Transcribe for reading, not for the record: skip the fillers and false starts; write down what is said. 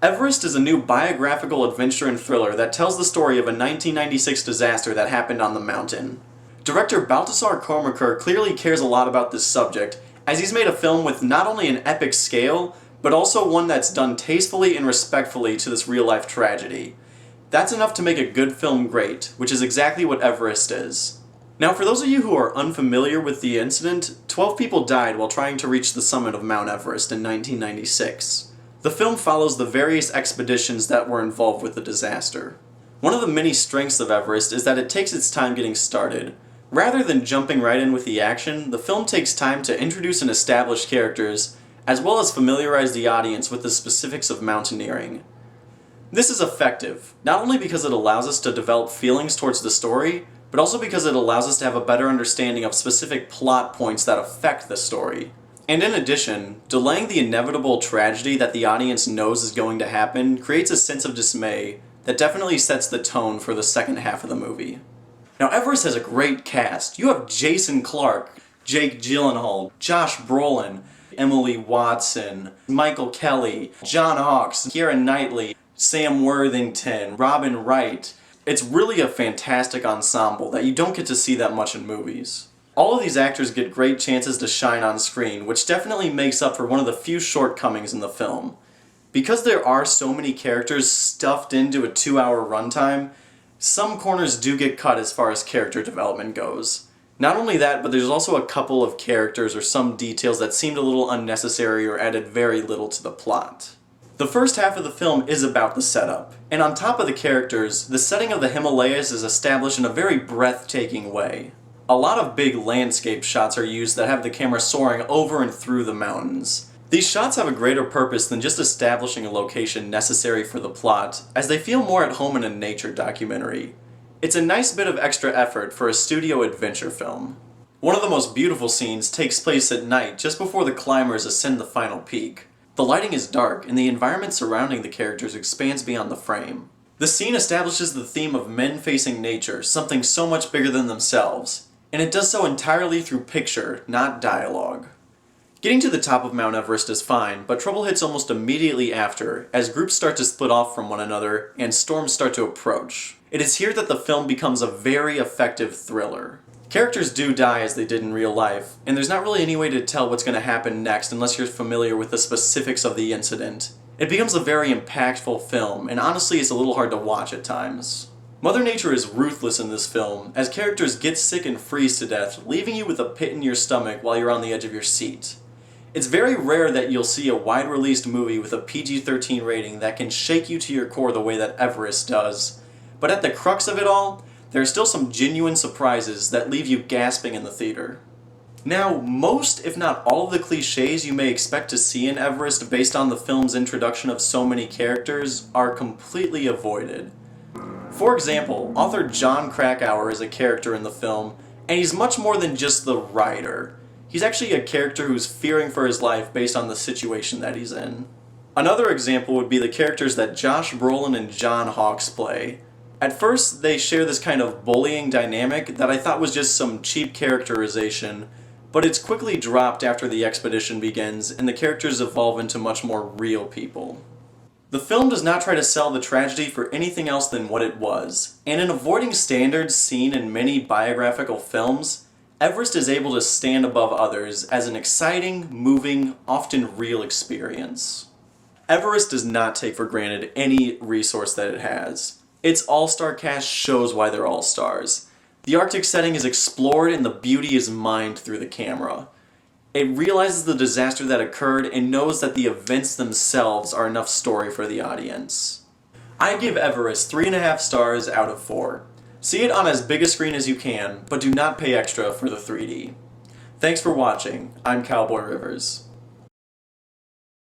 Everest is a new biographical adventure and thriller that tells the story of a 1996 disaster that happened on the mountain. Director Baltasar Kormakur clearly cares a lot about this subject, as he's made a film with not only an epic scale, but also one that's done tastefully and respectfully to this real-life tragedy. That's enough to make a good film great, which is exactly what Everest is. Now, for those of you who are unfamiliar with the incident, 12 people died while trying to reach the summit of Mount Everest in 1996. The film follows the various expeditions that were involved with the disaster. One of the many strengths of Everest is that it takes its time getting started. Rather than jumping right in with the action, the film takes time to introduce and establish characters, as well as familiarize the audience with the specifics of mountaineering. This is effective, not only because it allows us to develop feelings towards the story, but also because it allows us to have a better understanding of specific plot points that affect the story. And in addition, delaying the inevitable tragedy that the audience knows is going to happen creates a sense of dismay that definitely sets the tone for the second half of the movie. Now, Everest has a great cast. You have Jason Clarke, Jake Gyllenhaal, Josh Brolin, Emily Watson, Michael Kelly, John Hawkes, Keira Knightley, Sam Worthington, Robin Wright. It's really a fantastic ensemble that you don't get to see that much in movies. All of these actors get great chances to shine on screen, which definitely makes up for one of the few shortcomings in the film. Because there are so many characters stuffed into a 2-hour runtime, some corners do get cut as far as character development goes. Not only that, but there's also a couple of characters or some details that seemed a little unnecessary or added very little to the plot. The first half of the film is about the setup, and on top of the characters, the setting of the Himalayas is established in a very breathtaking way. A lot of big landscape shots are used that have the camera soaring over and through the mountains. These shots have a greater purpose than just establishing a location necessary for the plot, as they feel more at home in a nature documentary. It's a nice bit of extra effort for a studio adventure film. One of the most beautiful scenes takes place at night just before the climbers ascend the final peak. The lighting is dark, and the environment surrounding the characters expands beyond the frame. The scene establishes the theme of men facing nature, something so much bigger than themselves, and it does so entirely through picture, not dialogue. Getting to the top of Mount Everest is fine, but trouble hits almost immediately after, as groups start to split off from one another and storms start to approach. It is here that the film becomes a very effective thriller. Characters do die as they did in real life, and there's not really any way to tell what's going to happen next unless you're familiar with the specifics of the incident. It becomes a very impactful film, and honestly it's a little hard to watch at times. Mother Nature is ruthless in this film, as characters get sick and freeze to death, leaving you with a pit in your stomach while you're on the edge of your seat. It's very rare that you'll see a wide-released movie with a PG-13 rating that can shake you to your core the way that Everest does. But at the crux of it all, there are still some genuine surprises that leave you gasping in the theater. Now, most, if not all of the cliches you may expect to see in Everest based on the film's introduction of so many characters are completely avoided. For example, author John Krakauer is a character in the film, and he's much more than just the writer. He's actually a character who's fearing for his life based on the situation that he's in. Another example would be the characters that Josh Brolin and John Hawkes play. At first, they share this kind of bullying dynamic that I thought was just some cheap characterization, but it's quickly dropped after the expedition begins and the characters evolve into much more real people. The film does not try to sell the tragedy for anything else than what it was, and in avoiding standards seen in many biographical films, Everest is able to stand above others as an exciting, moving, often real experience. Everest does not take for granted any resource that it has. Its all-star cast shows why they're all-stars. The Arctic setting is explored and the beauty is mined through the camera. It realizes the disaster that occurred and knows that the events themselves are enough story for the audience. I give Everest 3.5 stars out of 4. See it on as big a screen as you can, but do not pay extra for the 3D. Thanks for watching. I'm Cowboy Rivers.